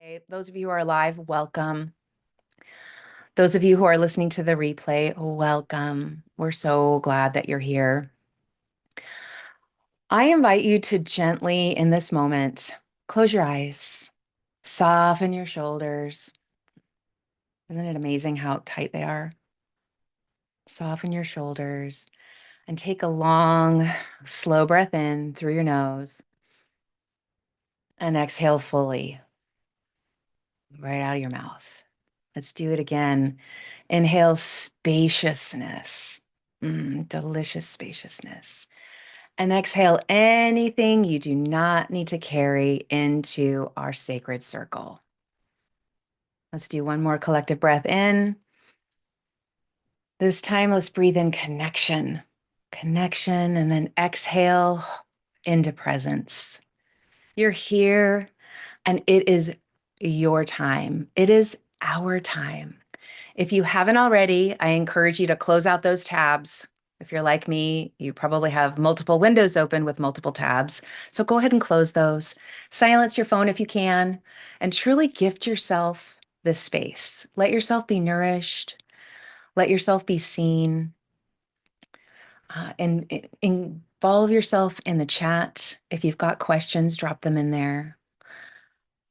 Hey, those of you who are live, welcome. Those of you who are listening to the replay, welcome. We're so glad that you're here. I invite you to gently, in this moment, close your eyes, soften your shoulders. Isn't it amazing how tight they are? Soften your shoulders and take a long, slow breath in through your nose and exhale fully right out of your mouth. Let's do it again. Inhale spaciousness, delicious spaciousness. And exhale anything you do not need to carry into our sacred circle. Let's do one more collective breath in. This time, let's breathe in connection, and then exhale into presence. You're here, and it is your time. It is our time. If you haven't already, I encourage you to close out those tabs. If you're like me, you probably have multiple windows open with multiple tabs. So go ahead and close those. Silence your phone if you can, and truly gift yourself this space. Let yourself be nourished. Let yourself be seen. And involve yourself in the chat. If you've got questions, drop them in there.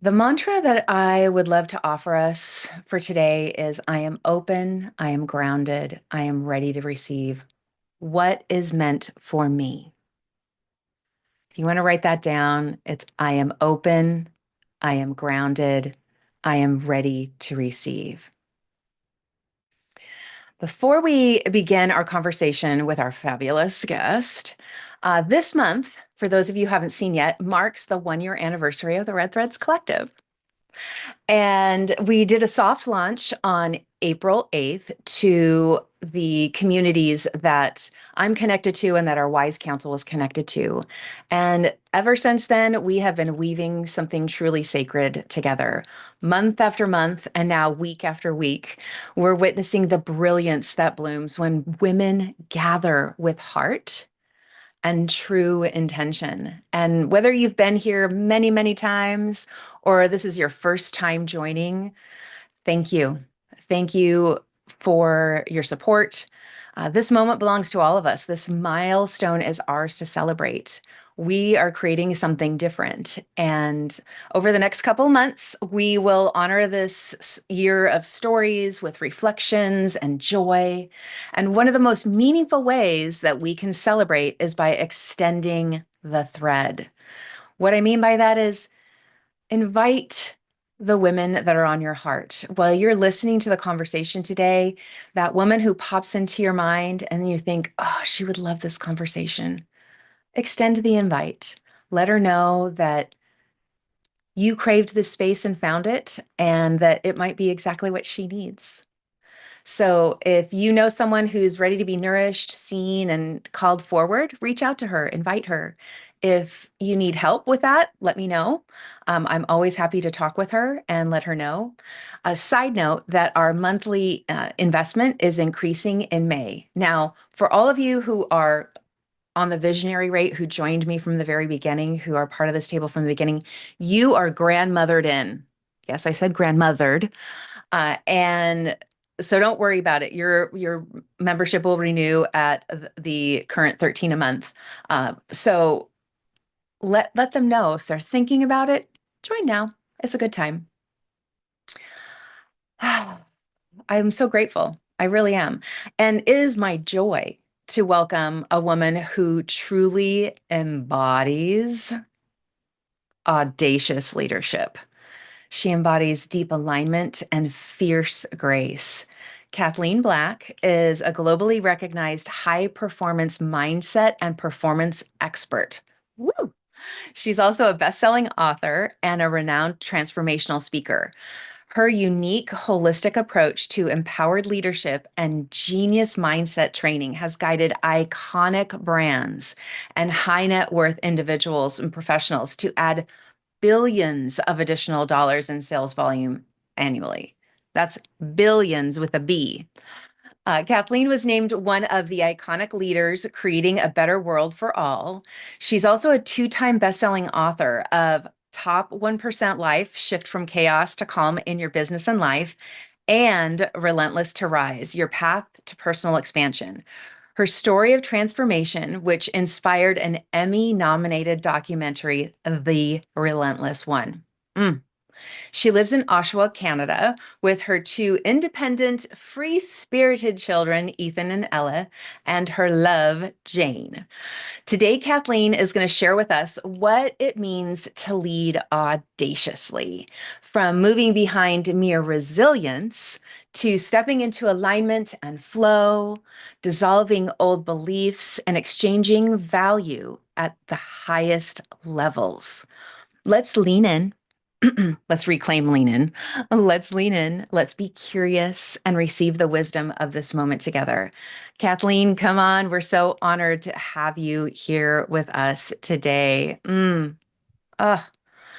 The mantra that I would love to offer us for today is I am open, I am grounded, I am ready to receive what is meant for me. If you want to write that down, it's I am open, I am grounded, I am ready to receive. Before we begin our conversation with our fabulous guest, this month, for those of you who haven't seen yet, marks the 1-year anniversary of the Red Threads Collective. And we did a soft launch on April 8th to the communities that I'm connected to and that our Wise Council is connected to. And ever since then, we have been weaving something truly sacred together, month after month, and now week after week. We're witnessing the brilliance that blooms when women gather with heart and true intention. And whether you've been here many, many times or this is your first time joining, thank you. Thank you for your support. This moment belongs to all of us. This milestone is ours to celebrate. We are creating something different. And over the next couple of months, we will honor this year of stories with reflections and joy. And one of the most meaningful ways that we can celebrate is by extending the thread. What I mean by that is invite the women that are on your heart. While you're listening to the conversation today, that woman who pops into your mind and you think, oh, she would love this conversation. Extend the invite. Let her know that you craved this space and found it, and that it might be exactly what she needs. So if you know someone who's ready to be nourished, seen, and called forward, reach out to her, invite her. If you need help with that, let me know. I'm always happy to talk with her and let her know. A side note that our monthly investment is increasing in May. Now, for all of you who are on the visionary rate, who joined me from the very beginning, who are part of this table from the beginning, you are grandmothered in. Yes, I said grandmothered. And so don't worry about it. Your membership will renew at the current 13 a month. So let them know if they're thinking about it. Join now. It's a good time. I'm so grateful. I really am. And it is my joy to welcome a woman who truly embodies audacious leadership. She embodies deep alignment and fierce grace. Kathleen Black is a globally recognized high performance mindset and performance expert. Woo! She's also a best-selling author and a renowned transformational speaker. Her unique, holistic approach to empowered leadership and genius mindset training has guided iconic brands and high net worth individuals and professionals to add billions of additional dollars in sales volume annually. That's billions with a B. Kathleen was named one of the iconic leaders creating a better world for all. She's also a 2-time best-selling author of Top 1% Life, Shift from Chaos to Calm in Your Business and Life, and Relentless to Rise, Your Path to Personal Expansion. Her story of transformation, which inspired an Emmy-nominated documentary, The Relentless One. Mm. She lives in Oshawa, Canada, with her two independent, free-spirited children, Ethan and Ella, and her love, Jane. Today, Kathleen is going to share with us what it means to lead audaciously, from moving behind mere resilience to stepping into alignment and flow, dissolving old beliefs, and exchanging value at the highest levels. Let's lean in. Let's reclaim lean in. Let's lean in. Let's be curious and receive the wisdom of this moment together. Kathleen, come on. We're so honored to have you here with us today. Oh, Hi,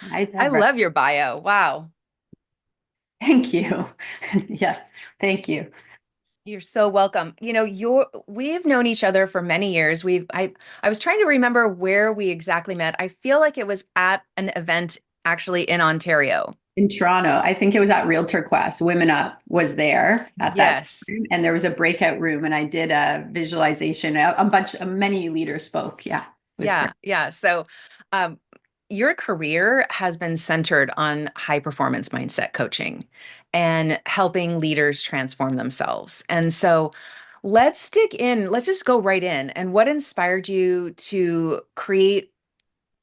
I Deborah. love your bio. Wow. Thank you. Yeah, thank you. You're so welcome. We've known each other for many years. I was trying to remember where we exactly met. I feel like it was at an event actually in Ontario. In Toronto, I think it was at Realtor Quest. Women Up was there at that Yes. time, and there was a breakout room, and I did a visualization. Many leaders spoke. Yeah, it was great. Yeah, yeah. So, um, your career has been centered on high performance mindset coaching and helping leaders transform themselves. And so, let's dig in. Let's just go right in. And what inspired you to create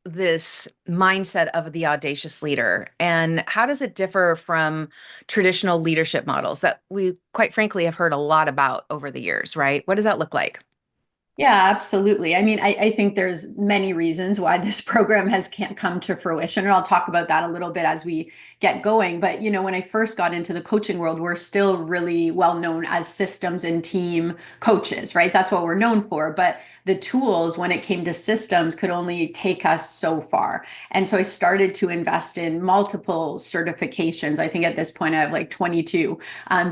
this mindset of the audacious leader? And how does it differ from traditional leadership models that we, quite frankly, have heard a lot about over the years, right? What does that look like? Yeah, absolutely. I mean, I think there's many reasons why this program has can't come to fruition, and I'll talk about that a little bit as we get going. But when I first got into the coaching world, we're still really well known as systems and team coaches, right? That's what we're known for. But the tools, when it came to systems, could only take us so far. And so I started to invest in multiple certifications. I think at this point I have like 22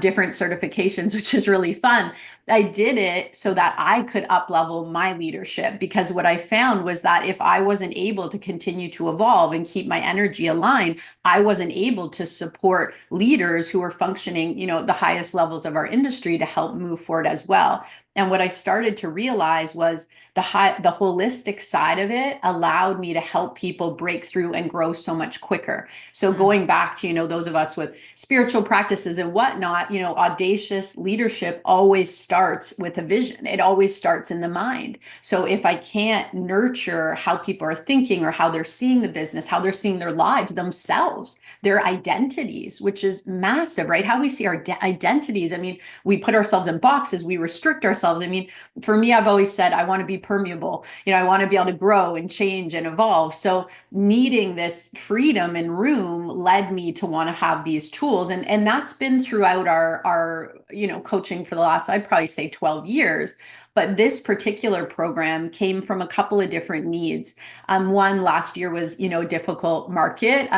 different certifications, which is really fun. I did it so that I could up level my leadership, because what I found was that if I wasn't able to continue to evolve and keep my energy aligned, I wasn't able to support leaders who were functioning, the highest levels of our industry to help move forward as well. And what I started to realize was the holistic side of it allowed me to help people break through and grow so much quicker. So Mm, going back to, those of us with spiritual practices and whatnot, audacious leadership always starts with a vision. It always starts in the mind. So if I can't nurture how people are thinking or how they're seeing the business, how they're seeing their lives, themselves, their identities, which is massive, right? How we see our identities. I mean, we put ourselves in boxes, we restrict ourselves. I mean, for me, I've always said, I want to be permeable. I want to be able to grow and change and evolve. So needing this freedom and room led me to want to have these tools. And that's been throughout our coaching for the last, I'd probably say 12 years. But this particular program came from a couple of different needs. One last year was, difficult market.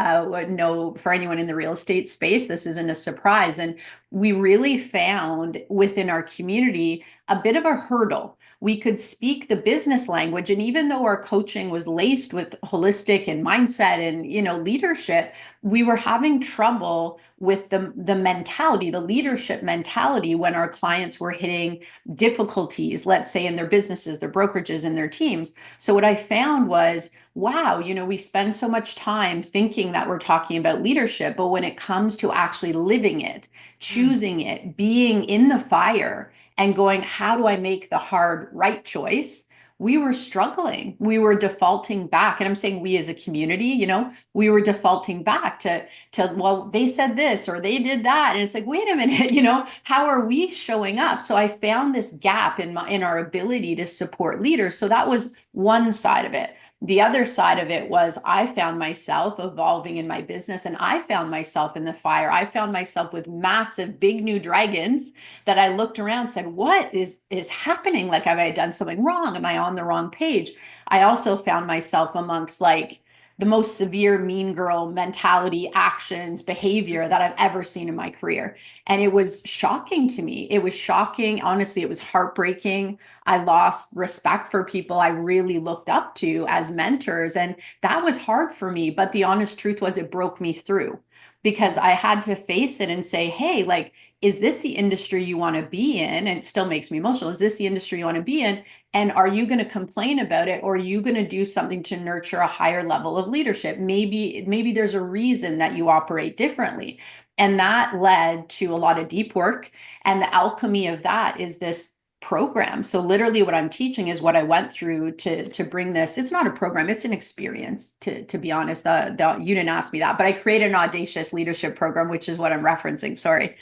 No, for anyone in the real estate space, this isn't a surprise. And we really found within our community a bit of a hurdle. We could speak the business language, and even though our coaching was laced with holistic and mindset and leadership, we were having trouble with the mentality, the leadership mentality, when our clients were hitting difficulties, let's say in their businesses, their brokerages, and their teams. So what I found was, wow, we spend so much time thinking that we're talking about leadership, but when it comes to actually living it, mm, choosing it, being in the fire, and going, how do I make the hard right choice? We were struggling. We were defaulting back. And I'm saying we as a community, we were defaulting back to, well, they said this or they did that. And it's like, wait a minute, how are we showing up? So I found this gap in our ability to support leaders. So that was one side of it. The other side of it was I found myself evolving in my business, and I found myself in the fire. I found myself with massive, big new dragons that I looked around and said, what is happening? Like, have I done something wrong? Am I on the wrong page? I also found myself amongst like the most severe mean girl mentality, actions, behavior that I've ever seen in my career. And it was shocking to me. It was shocking. Honestly, it was heartbreaking. I lost respect for people I really looked up to as mentors. And that was hard for me. But the honest truth was, it broke me through because I had to face it and say, hey, like, is this the industry you want to be in? And it still makes me emotional. Is this the industry you want to be in? And are you going to complain about it, or are you going to do something to nurture a higher level of leadership? Maybe there's a reason that you operate differently. And that led to a lot of deep work. And the alchemy of that is this program. So literally what I'm teaching is what I went through to bring this. It's not a program, it's an experience, to be honest. You didn't ask me that, but I created an audacious leadership program, which is what I'm referencing. Sorry.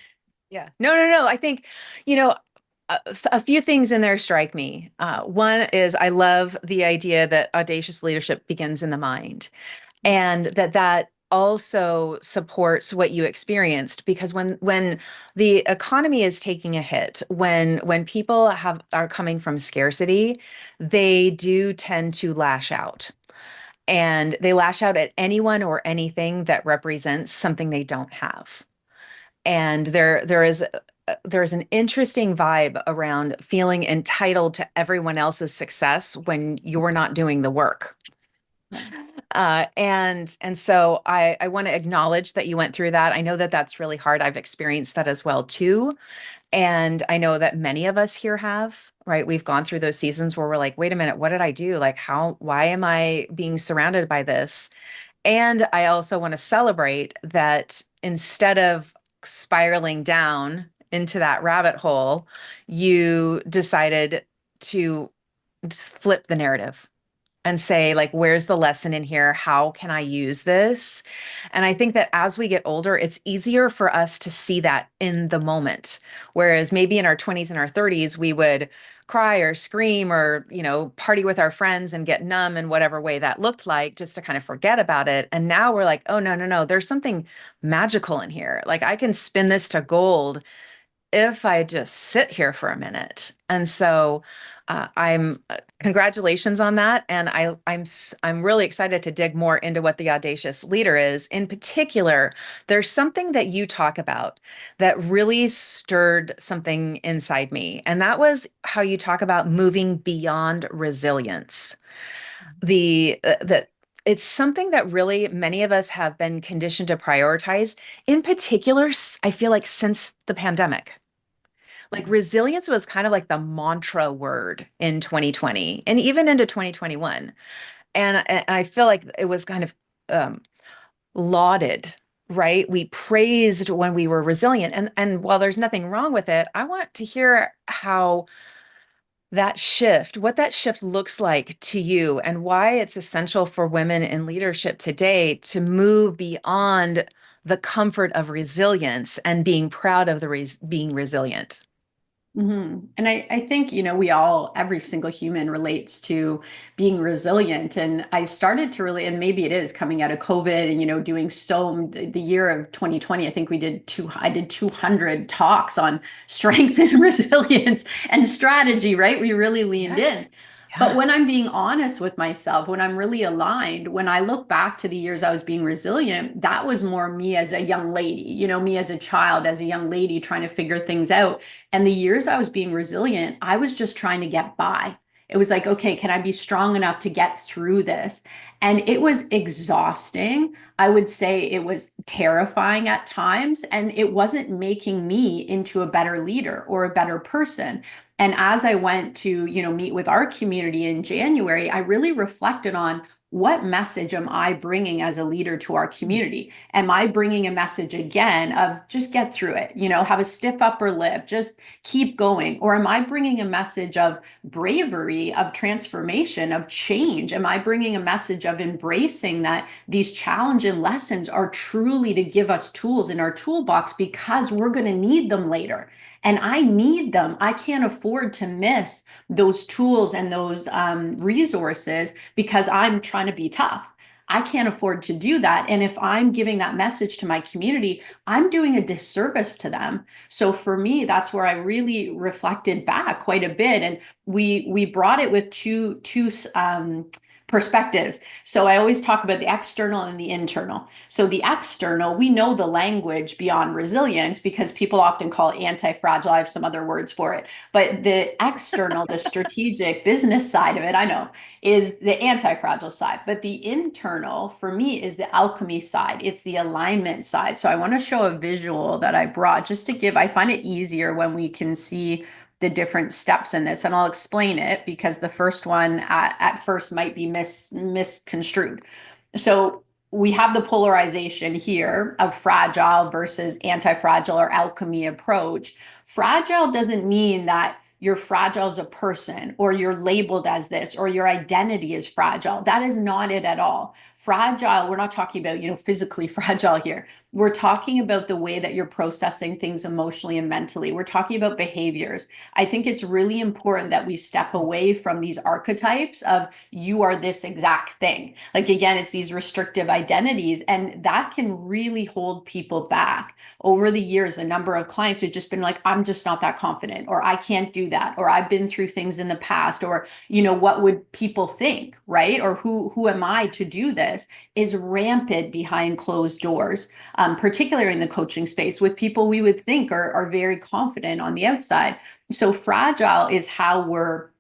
Yeah. No, no, no. I think, you know, a few things in there strike me. One is I love the idea that audacious leadership begins in the mind, and that also supports what you experienced, because when the economy is taking a hit, when people are coming from scarcity, they do tend to lash out. And they lash out at anyone or anything that represents something they don't have. And there's an interesting vibe around feeling entitled to everyone else's success when you're not doing the work. And so I want to acknowledge that you went through that. I know that that's really hard. I've experienced that as well too. And I know that many of us here have, right? We've gone through those seasons where we're like, wait a minute, what did I do? Like, why am I being surrounded by this? And I also want to celebrate that instead of spiraling down into that rabbit hole, you decided to flip the narrative and say, like, where's the lesson in here? How can I use this? And I think that as we get older, it's easier for us to see that in the moment. Whereas maybe in our 20s and our 30s, we would cry or scream or, party with our friends and get numb in whatever way that looked like, just to kind of forget about it. And now we're like, oh, no, no, no, there's something magical in here. Like, I can spin this to gold if I just sit here for a minute. And so I'm congratulations on that. And I'm really excited to dig more into what the audacious leader is. In particular, there's something that you talk about that really stirred something inside me. And that was how you talk about moving beyond resilience. That it's something that really many of us have been conditioned to prioritize. In particular, I feel like since the pandemic. Like, resilience was kind of like the mantra word in 2020 and even into 2021. And I feel like it was kind of um, lauded, right? We praised when we were resilient. And while there's nothing wrong with it, I want to hear what that shift looks like to you, and why it's essential for women in leadership today to move beyond the comfort of resilience and being proud of being resilient. And I think, every single human relates to being resilient. And I started to really, and maybe it is coming out of COVID and, doing the year of 2020, I think I did 200 talks on strength and resilience and strategy, right? We really leaned Yes. in. But Yeah. when I'm being honest with myself, when I'm really aligned, when I look back to the years I was being resilient, that was more me as a young lady, me as a child, as a young lady trying to figure things out. And the years I was being resilient, I was just trying to get by. It was like, okay, can I be strong enough to get through this? And it was exhausting. I would say it was terrifying at times, and it wasn't making me into a better leader or a better person. And as I went to, meet with our community in January, I really reflected on, what message am I bringing as a leader to our community? Am I bringing a message again of just get through it, have a stiff upper lip, just keep going? Or am I bringing a message of bravery, of transformation, of change? Am I bringing a message of embracing that these challenging lessons are truly to give us tools in our toolbox because we're going to need them later? And I need them. I can't afford to miss those tools and those resources because I'm trying to be tough. I can't afford to do that. And if I'm giving that message to my community, I'm doing a disservice to them. So for me, that's where I really reflected back quite a bit. And we brought it with two perspectives. So I always talk about the external and the internal. So the external, we know the language beyond resilience because people often call it anti-fragile. I have some other words for it. But the external, the strategic business side of it, I know, is the anti-fragile side. But the internal, for me, is the alchemy side. It's the alignment side. So I want to show a visual that I brought just to give, I find it easier when we can see the different steps in this, and I'll explain it because the first one at first might be misconstrued. So we have the polarization here of fragile versus anti-fragile or alchemy approach. Fragile doesn't mean that you're fragile as a person or you're labeled as this or your identity is fragile. That is not it at all. Fragile, we're not talking about, physically fragile here. We're talking about the way that you're processing things emotionally and mentally. We're talking about behaviors. I think it's really important that we step away from these archetypes of you are this exact thing. Like, again, it's these restrictive identities, and that can really hold people back. Over the years, a number of clients have just been like, I'm just not that confident, or I can't do that, or I've been through things in the past, or, what would people think, right? Or who am I to do this, is rampant behind closed doors, particularly in the coaching space with people we would think are very confident on the outside. So fragile is how we're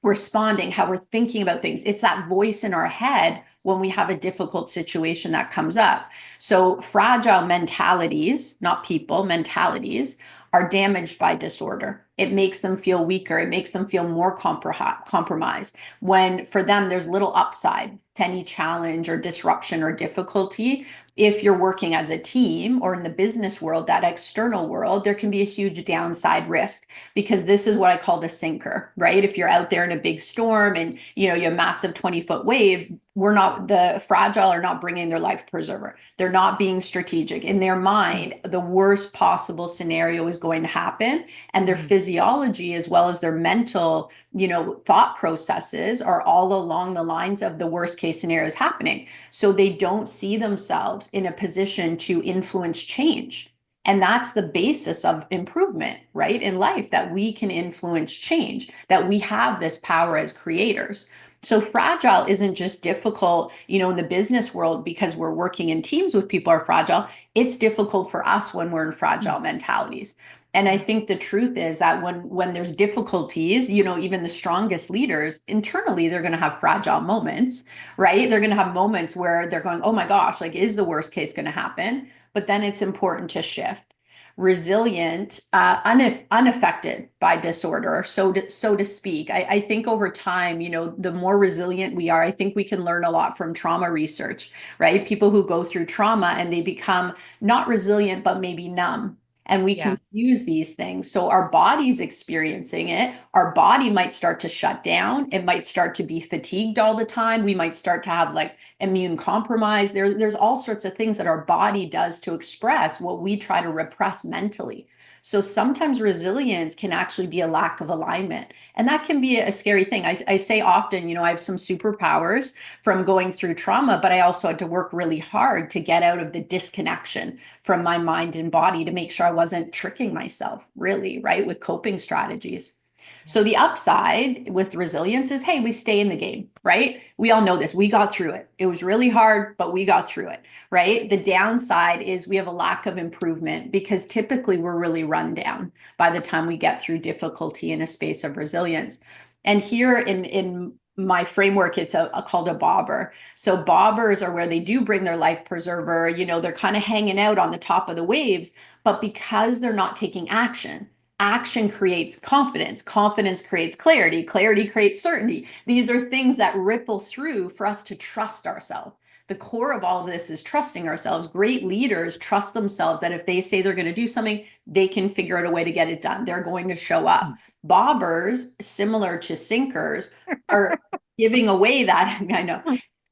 responding, how we're thinking about things. It's that voice in our head when we have a difficult situation that comes up. So fragile mentalities, not people, mentalities, are damaged by disorder. It makes them feel weaker. It makes them feel more compromised. When for them, there's little upside to any challenge or disruption or difficulty. If you're working as a team or in the business world, that external world, there can be a huge downside risk, because this is what I call the sinker, right? If you're out there in a big storm and you have massive 20-foot waves, the fragile are not bringing their life preserver. They're not being strategic. In their mind, the worst possible scenario is going to happen, and their physiology as well as their mental, thought processes are all along the lines of the worst case scenarios happening. So they don't see themselves in a position to influence change. And that's the basis of improvement, right? In life, that we can influence change, that we have this power as creators. So fragile isn't just difficult, in the business world because we're working in teams with people who are fragile. It's difficult for us when we're in fragile mentalities. And I think the truth is that when there's difficulties, even the strongest leaders internally, they're going to have fragile moments, right? They're going to have moments where they're going, oh my gosh, like, is the worst case going to happen? But then it's important to shift. Resilient, unaffected by disorder, so to speak. I think over time, the more resilient we are, I think we can learn a lot from trauma research, right? People who go through trauma and they become not resilient, but maybe numb. And we confuse these things. So our body's experiencing it. Our body might start to shut down. It might start to be fatigued all the time. We might start to have like immune compromise. There's all sorts of things that our body does to express what we try to repress mentally. So sometimes resilience can actually be a lack of alignment. And that can be a scary thing. I say often, I have some superpowers from going through trauma, but I also had to work really hard to get out of the disconnection from my mind and body to make sure I wasn't tricking myself, really, right, with coping strategies. So the upside with resilience is, hey, we stay in the game, right? We all know this. We got through it. It was really hard, but we got through it, right? The downside is we have a lack of improvement because typically we're really run down by the time we get through difficulty in a space of resilience. And here in my framework, it's called a bobber. So bobbers are where they do bring their life preserver, they're kind of hanging out on the top of the waves, but because they're not taking action, action creates confidence. Confidence creates clarity. Clarity creates certainty. These are things that ripple through for us to trust ourselves. The core of all of this is trusting ourselves. Great leaders trust themselves that if they say they're going to do something, they can figure out a way to get it done. They're going to show up. Bobbers, similar to sinkers, are giving away that, I know,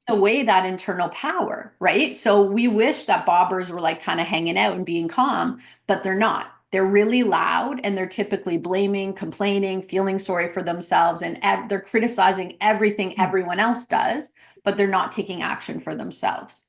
away that internal power, right? So we wish that bobbers were like kind of hanging out and being calm, but they're not. They're really loud, and they're typically blaming, complaining, feeling sorry for themselves, and they're criticizing everything everyone else does, but they're not taking action for themselves.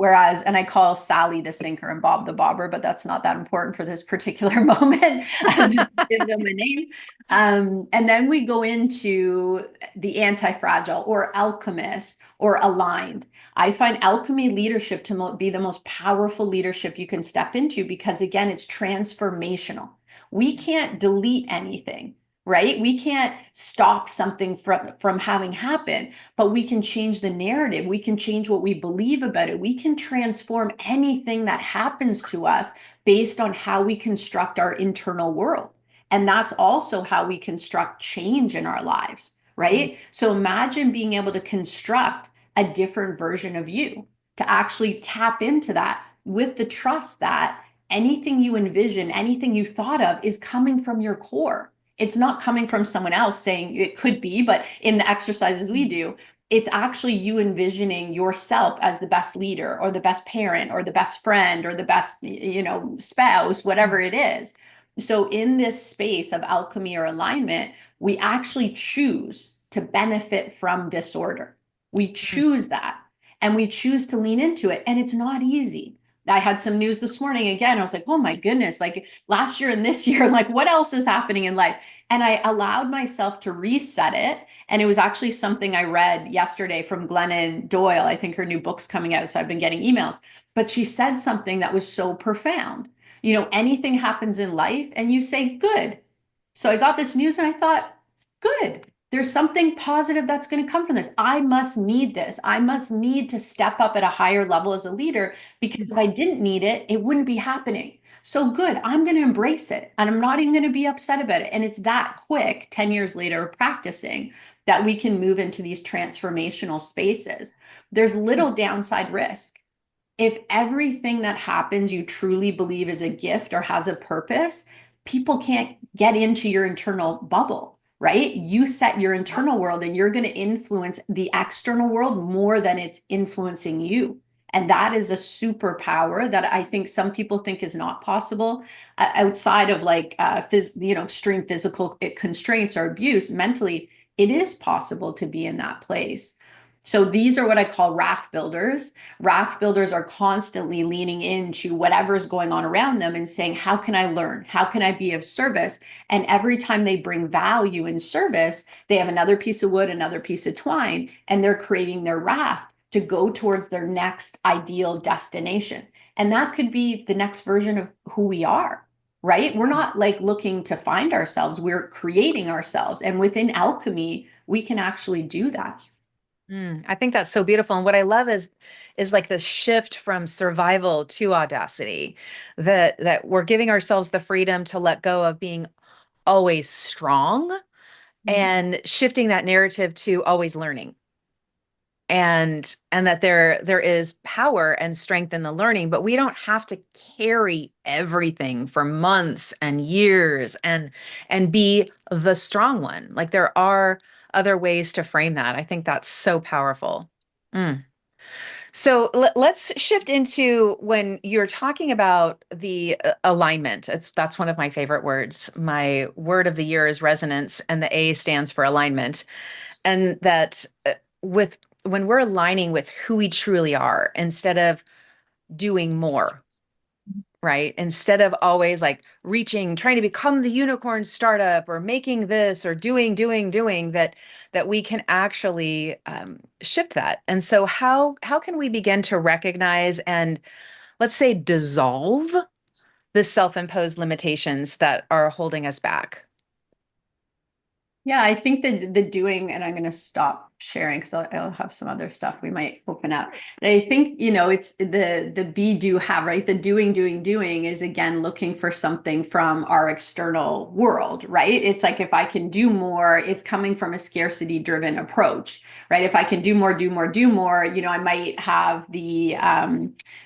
Whereas, and I call Sally the sinker and Bob the bobber, but that's not that important for this particular moment. I'll just give them a name. And then we go into the anti-fragile or alchemist or aligned. I find alchemy leadership to be the most powerful leadership you can step into because, again, it's transformational. We can't delete anything, right? We can't stop something from having happened, but we can change the narrative. We can change what we believe about it. We can transform anything that happens to us based on how we construct our internal world. And that's also how we construct change in our lives, right? So imagine being able to construct a different version of you, to actually tap into that with the trust that anything you envision, anything you thought of is coming from your core. It's not coming from someone else saying it could be, but in the exercises we do, it's actually you envisioning yourself as the best leader or the best parent or the best friend or the best, spouse, whatever it is. So in this space of alchemy or alignment, we actually choose to benefit from disorder. We choose that and we choose to lean into it. And it's not easy. I had some news this morning again. I was like, oh my goodness, like last year and this year, like what else is happening in life? And I allowed myself to reset it. And it was actually something I read yesterday from Glennon Doyle. I think her new book's coming out. So I've been getting emails, but she said something that was so profound. Anything happens in life and you say, good. So I got this news and I thought, good. There's something positive that's going to come from this. I must need this. I must need to step up at a higher level as a leader because if I didn't need it, it wouldn't be happening. So good. I'm going to embrace it and I'm not even going to be upset about it. And it's that quick 10 years later of practicing that we can move into these transformational spaces. There's little downside risk. If everything that happens you truly believe is a gift or has a purpose, people can't get into your internal bubble, right? You set your internal world and you're going to influence the external world more than it's influencing you. And that is a superpower that I think some people think is not possible outside of like, extreme physical constraints or abuse. Mentally, it is possible to be in that place. So these are what I call raft builders. Raft builders are constantly leaning into whatever's going on around them and saying, how can I learn? How can I be of service? And every time they bring value in service, they have another piece of wood, another piece of twine, and they're creating their raft to go towards their next ideal destination. And that could be the next version of who we are, right? We're not like looking to find ourselves, we're creating ourselves. And within alchemy, we can actually do that. I think that's so beautiful. And what I love is like the shift from survival to audacity, that we're giving ourselves the freedom to let go of being always strong and shifting that narrative to always learning. And that there is power and strength in the learning, but we don't have to carry everything for months and years and be the strong one. Like there are other ways to frame that. I think that's so powerful. Mm. So let's shift into when you're talking about the alignment. That's one of my favorite words. My word of the year is resonance, and the A stands for alignment. And that with when we're aligning with who we truly are instead of doing more, right? Instead of always like reaching, trying to become the unicorn startup or making this or doing that we can actually shift that. And so how can we begin to recognize and let's say dissolve the self-imposed limitations that are holding us back? Yeah, I think that the doing, and I'm going to stop sharing because I'll have some other stuff we might open up. But I think, it's the be, do, have, right? The doing is again looking for something from our external world, right? It's like if I can do more, it's coming from a scarcity driven approach, right? If I can do more, I might have the,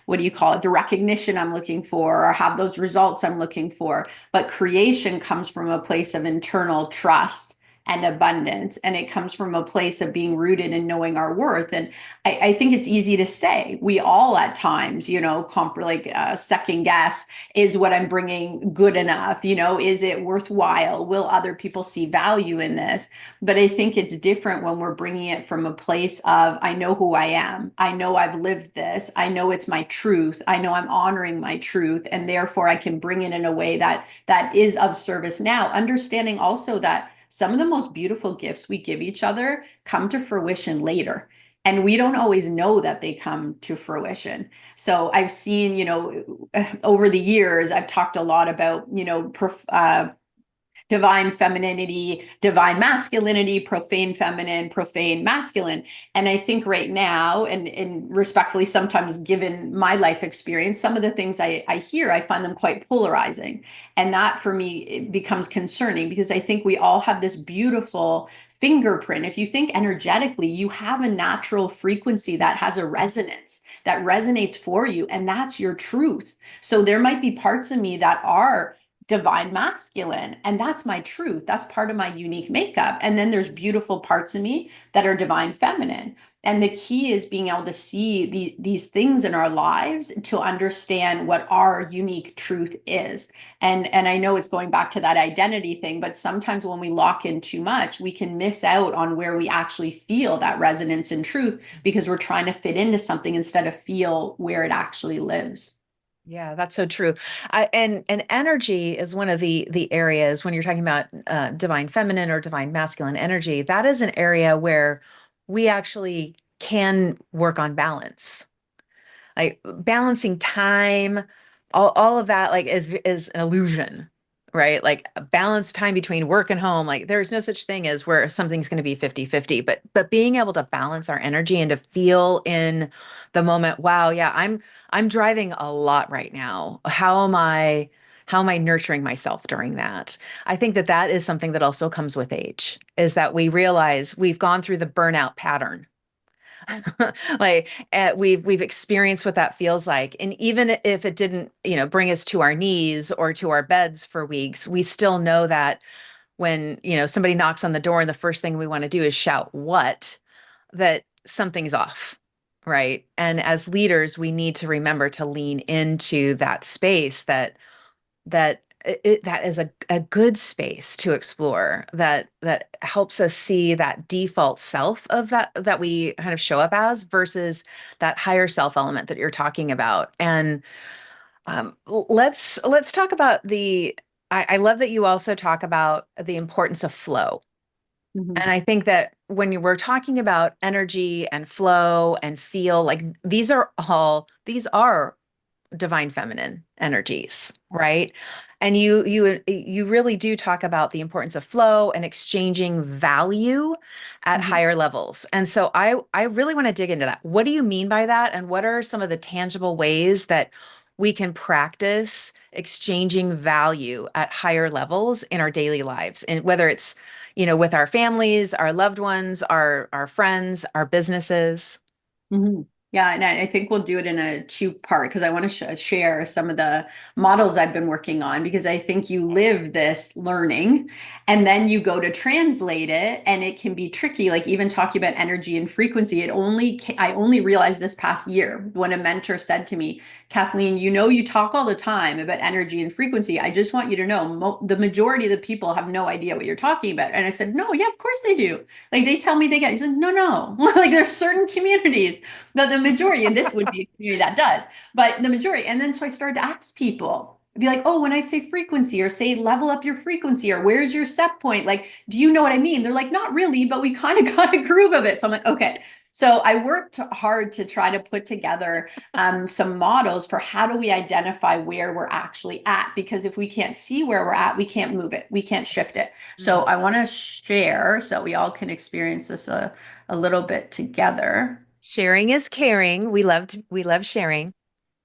what do you call it? The recognition I'm looking for or have those results I'm looking for. But creation comes from a place of internal trust and abundance. And it comes from a place of being rooted in knowing our worth. And I think it's easy to say. We all at times, second guess, is what I'm bringing good enough? Is it worthwhile? Will other people see value in this? But I think it's different when we're bringing it from a place of, I know who I am. I know I've lived this. I know it's my truth. I know I'm honoring my truth. And therefore I can bring it in a way that is of service now. Understanding also that some of the most beautiful gifts we give each other come to fruition later. And we don't always know that they come to fruition. So I've seen, over the years, I've talked a lot about, divine femininity, divine masculinity, profane feminine, profane masculine. And I think right now, and respectfully, sometimes given my life experience, some of the things I hear, I find them quite polarizing. And that for me, it becomes concerning because I think we all have this beautiful fingerprint. If you think energetically, you have a natural frequency that has a resonance that resonates for you, and that's your truth. So there might be parts of me that are divine masculine, and that's my truth. That's part of my unique makeup. And then there's beautiful parts of me that are divine feminine. And the key is being able to see these things in our lives to understand what our unique truth is. And I know it's going back to that identity thing, but sometimes when we lock in too much, we can miss out on where we actually feel that resonance in truth because we're trying to fit into something instead of feel where it actually lives. Yeah, that's so true. And energy is one of the areas when you're talking about divine feminine or divine masculine energy. That is an area where we actually can work on balance, like balancing time, all of that like is an illusion, right? Like a balanced time between work and home, like there's no such thing as where something's going to be 50-50. But being able to balance our energy and to feel in the moment, wow, yeah, I'm driving a lot right now. How am I nurturing myself during that? I think that is something that also comes with age, is that we realize we've gone through the burnout pattern. Like we've experienced what that feels like, and even if it didn't bring us to our knees or to our beds for weeks, we still know that when somebody knocks on the door and the first thing we want to do is shout what, that something's off, right? And as leaders we need to remember to lean into that space, that is a good space to explore, that helps us see that default self of that we kind of show up as versus that higher self element that you're talking about. And let's talk about I love that you also talk about the importance of flow. Mhm. And I think that when we're talking about energy and flow and feel, like these are divine feminine energies, right? And you really do talk about the importance of flow and exchanging value at Mhm. higher levels. And so I really want to dig into that. What do you mean by that? And what are some of the tangible ways that we can practice exchanging value at higher levels in our daily lives? And whether it's, with our families, our loved ones, our friends, our businesses. Mhm. Yeah, and I think we'll do it in a two-part because I want to share some of the models I've been working on because I think you live this learning and then you go to translate it and it can be tricky. Like even talking about energy and frequency, I only realized this past year when a mentor said to me, Kathleen, you talk all the time about energy and frequency. I just want you to know the majority of the people have no idea what you're talking about. And I said, no, yeah, of course they do. Like they tell me they get. He said, no. Like there's certain communities that the majority, and this would be a community that does, but the majority. And then so I started to ask people, I'd be like, oh, when I say frequency or say level up your frequency or where's your set point? Like, do you know what I mean? They're like, not really, but we kind of got a groove of it. So I'm like, okay. So I worked hard to try to put together some models for how do we identify where we're actually at? Because if we can't see where we're at, we can't move it, we can't shift it. So Mm. I want to share so we all can experience this a little bit together. Sharing is caring. We love sharing.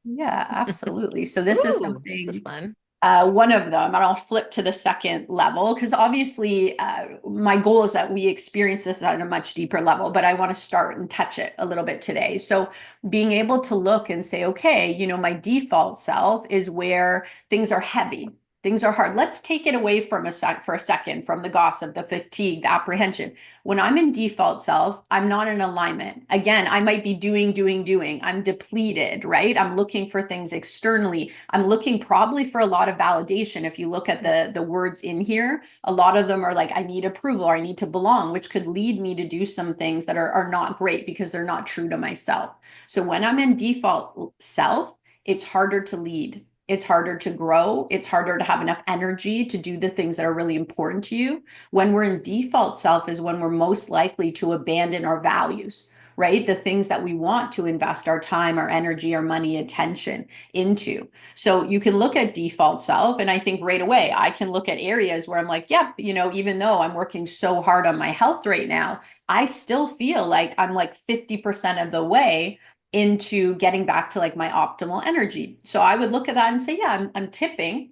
Yeah, absolutely. So this is Ooh, this is something, fun. one of them, and I'll flip to the second level because obviously my goal is that we experience this at a much deeper level, but I want to start and touch it a little bit today. So being able to look and say, okay, my default self is where things are heavy. Things are hard. Let's take it away from for a second from the gossip, the fatigue, the apprehension. When I'm in default self, I'm not in alignment. Again, I might be doing. I'm depleted, right? I'm looking for things externally. I'm looking probably for a lot of validation. If you look at the words in here, a lot of them are like, I need approval or I need to belong, which could lead me to do some things that are not great because they're not true to myself. So when I'm in default self, it's harder to lead. It's harder to grow. It's harder to have enough energy to do the things that are really important to you. When we're in default self is when we're most likely to abandon our values, right? The things that we want to invest our time, our energy, our money, attention into. So you can look at default self. And I think right away, I can look at areas where I'm like, yep, even though I'm working so hard on my health right now, I still feel like I'm like 50% of the way into getting back to like my optimal energy. So I would look at that and say, yeah, I'm tipping,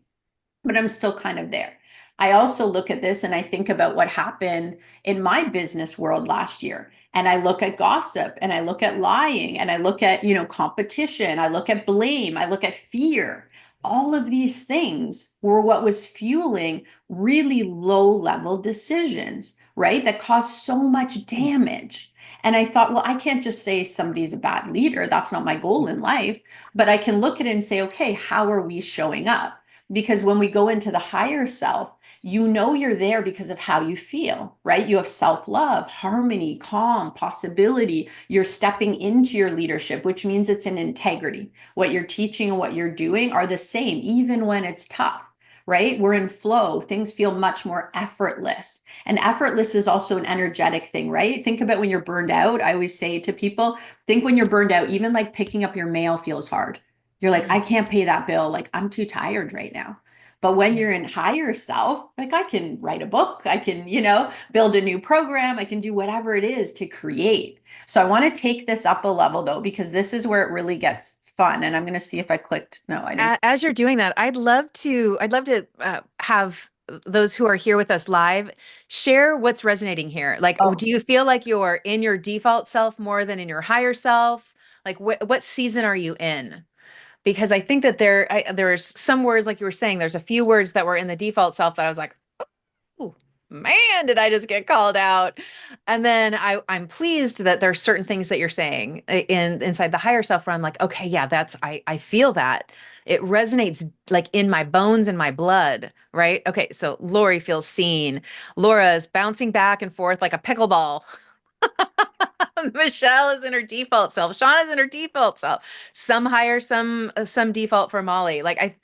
but I'm still kind of there. I also look at this and I think about what happened in my business world last year. And I look at gossip and I look at lying and I look at, competition. I look at blame. I look at fear. All of these things were what was fueling really low level decisions, right? That caused so much damage. And I thought, well, I can't just say somebody's a bad leader. That's not my goal in life. But I can look at it and say, okay, how are we showing up? Because when we go into the higher self, you're there because of how you feel, right? You have self-love, harmony, calm, possibility. You're stepping into your leadership, which means it's an integrity. What you're teaching and what you're doing are the same, even when it's tough, right? We're in flow. Things feel much more effortless. And effortless is also an energetic thing, right? Think about when you're burned out. I always say to people, think when you're burned out, even like picking up your mail feels hard. You're like, I can't pay that bill. Like, I'm too tired right now. But when you're in higher self, like I can write a book, I can, build a new program, I can do whatever it is to create. So I want to take this up a level though, because this is where it really gets fun. And I'm going to see if I clicked. No, I didn't. As you're doing that, I'd love to have those who are here with us live share what's resonating here. Like, Oh, do you feel like you're in your default self more than in your higher self? Like, what season are you in? Because I think that there's some words, like you were saying, there's a few words that were in the default self that I was like, oh man, did I just get called out? And then I'm pleased that there's certain things that you're saying inside the higher self where I'm like, okay, yeah, I feel that. It resonates like in my bones and my blood, right? Okay, so Lori feels seen. Laura's bouncing back and forth like a pickleball. Michelle is in her default self. Shauna's in her default self. Some higher, some default for Molly. Like I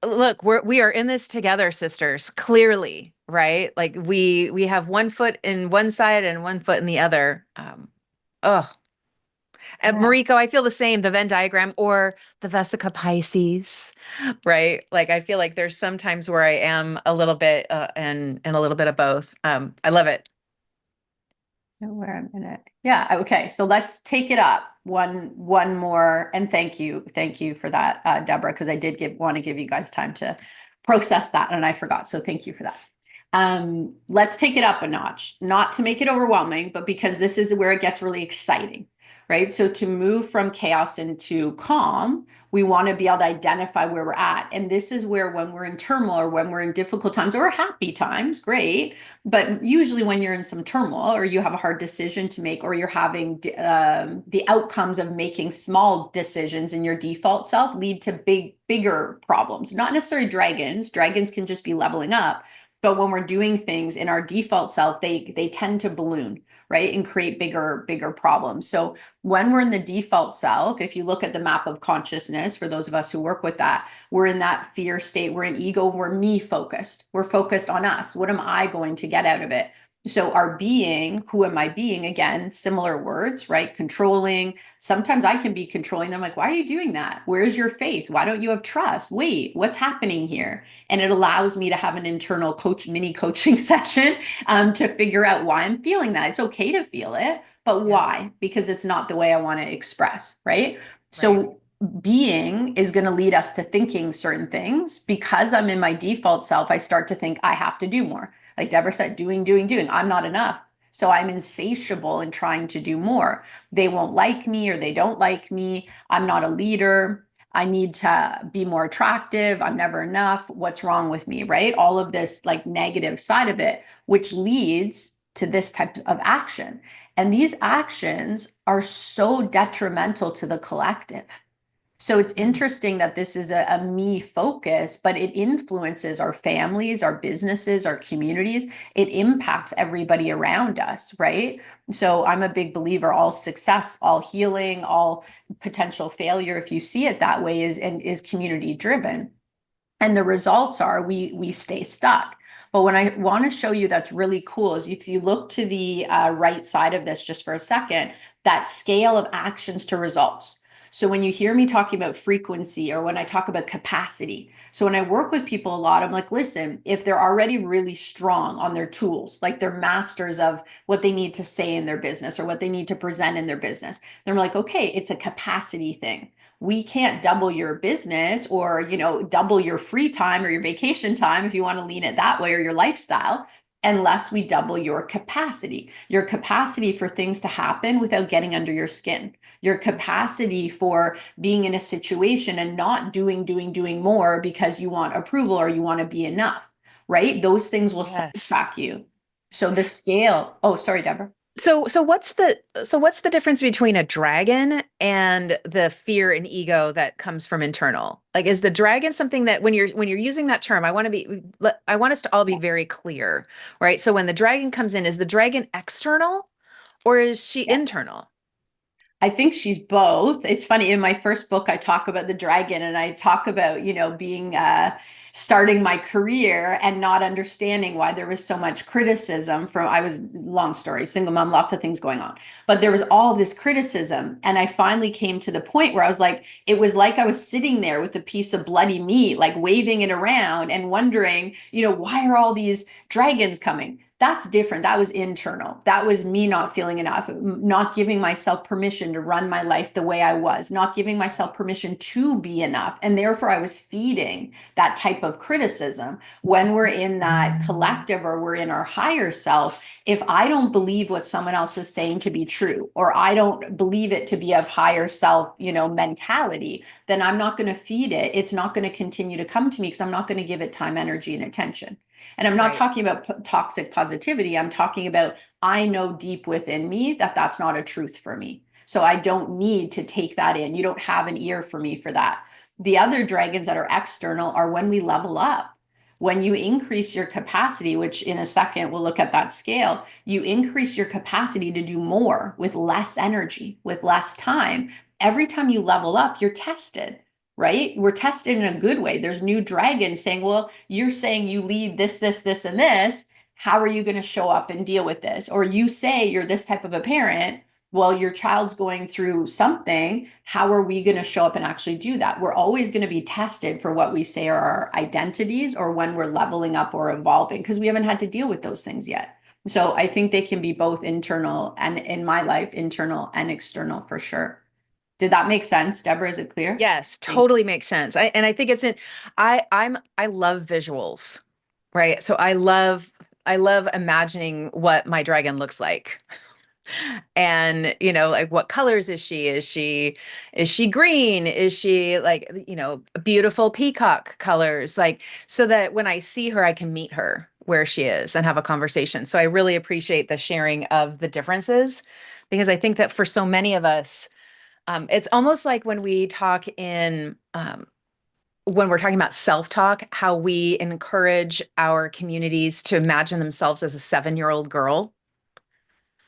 look, we are in this together, sisters, clearly, right? Like we have one foot in one side and one foot in the other. Oh, yeah. Mariko, I feel the same, the Venn diagram or the Vesica Pisces, right? Like I feel like there's some times where I am a little bit and a little bit of both. I love it. Where I'm in it. Yeah. Okay. So let's take it up one more. And thank you for that, Deborah, because I did want to give you guys time to process that, and I forgot. So thank you for that. Let's take it up a notch, not to make it overwhelming, but because this is where it gets really exciting, right? So to move from chaos into calm, we want to be able to identify where we're at. And this is where, when we're in turmoil or when we're in difficult times or happy times, great. But usually when you're in some turmoil or you have a hard decision to make, or you're having the outcomes of making small decisions in your default self lead to bigger problems, not necessarily dragons. Dragons can just be leveling up. But when we're doing things in our default self, they tend to balloon, right? And create bigger problems. So when we're in the default self, if you look at the map of consciousness, for those of us who work with that, we're in that fear state, we're in ego, we're me focused. We're focused on us. What am I going to get out of it? So our being, who am I being? Again, similar words, right? Controlling. Sometimes I can be controlling them. Like, why are you doing that? Where's your faith? Why don't you have trust? Wait, what's happening here? And it allows me to have an internal mini coaching session to figure out why I'm feeling that. It's okay to feel it, but Yeah. why? Because it's not the way I want to express, right? Right. So being is going to lead us to thinking certain things. Because I'm in my default self, I start to think I have to do more. Like Deborah said, doing. I'm not enough. So I'm insatiable in trying to do more. They won't like me or they don't like me. I'm not a leader. I need to be more attractive. I'm never enough. What's wrong with me, right? All of this like negative side of it, which leads to this type of action. And these actions are so detrimental to the collective. So it's Mm. interesting that this is a me focus, but it influences our families, our businesses, our communities. It impacts everybody around us, right? So I'm a big believer, all success, all healing, all potential failure, if you see it that way, is community driven. And the results are we stay stuck. But what I want to show you that's really cool is if you look to the right side of this just for a second, that scale of actions to results. So when you hear me talking about frequency or when I talk about capacity, so when I work with people a lot, I'm like, listen, if they're already really strong on their tools, like they're masters of what they need to say in their business or what they need to present in their business, they're like, okay, it's a capacity thing. We can't double your business or, double your free time or your vacation time, if you want to lean it that way, or your lifestyle, unless we double your capacity for things to happen without getting under your skin, your capacity for being in a situation and not doing more because you want approval or you want to be enough, right? Those things will Yes. sidetrack you. So the scale, oh, sorry, Deborah. So what's the difference between a dragon and the fear and ego that comes from internal? Like, is the dragon something that when you're using that term, I want us to all be very clear, right? So when the dragon comes in, is the dragon external or is she Yeah. internal? I think she's both. It's funny, in my first book, I talk about the dragon and I talk about, being starting my career and not understanding why there was so much criticism from, I was, long story, single mom, lots of things going on. But there was all this criticism. And I finally came to the point where I was like, it was like I was sitting there with a piece of bloody meat, like waving it around and wondering, why are all these dragons coming? That's different. That was internal. That was me not feeling enough, not giving myself permission to run my life the way I was, not giving myself permission to be enough. And therefore, I was feeding that type of criticism. When we're in that collective or we're in our higher self, if I don't believe what someone else is saying to be true, or I don't believe it to be of higher self, mentality, then I'm not going to feed it. It's not going to continue to come to me because I'm not going to give it time, energy, and attention. And I'm not Right. talking about toxic positivity. I'm talking about, I know deep within me that that's not a truth for me. So I don't need to take that in. You don't have an ear for me for that. The other dragons that are external are when we level up. When you increase your capacity, which in a second we'll look at that scale, you increase your capacity to do more with less energy, with less time. Every time you level up, you're tested, right? We're tested in a good way. There's new dragons saying, well, you're saying you lead this, and this. How are you going to show up and deal with this? Or you say you're this type of a parent. Well, your child's going through something. How are we going to show up and actually do that? We're always going to be tested for what we say are our identities or when we're leveling up or evolving because we haven't had to deal with those things yet. So I think they can be both internal and, in my life, internal and external for sure. Did that make sense, Deborah? Is it clear? Yes, Thank totally makes sense. I think it's in I love visuals, right? So I love imagining what my dragon looks like. And, like what colors is she? Is she green? Is she like, beautiful peacock colors? Like so that when I see her, I can meet her where she is and have a conversation. So I really appreciate the sharing of the differences because I think that for so many of us, it's almost like when we talk when we're talking about self-talk, how we encourage our communities to imagine themselves as a 7-year-old girl.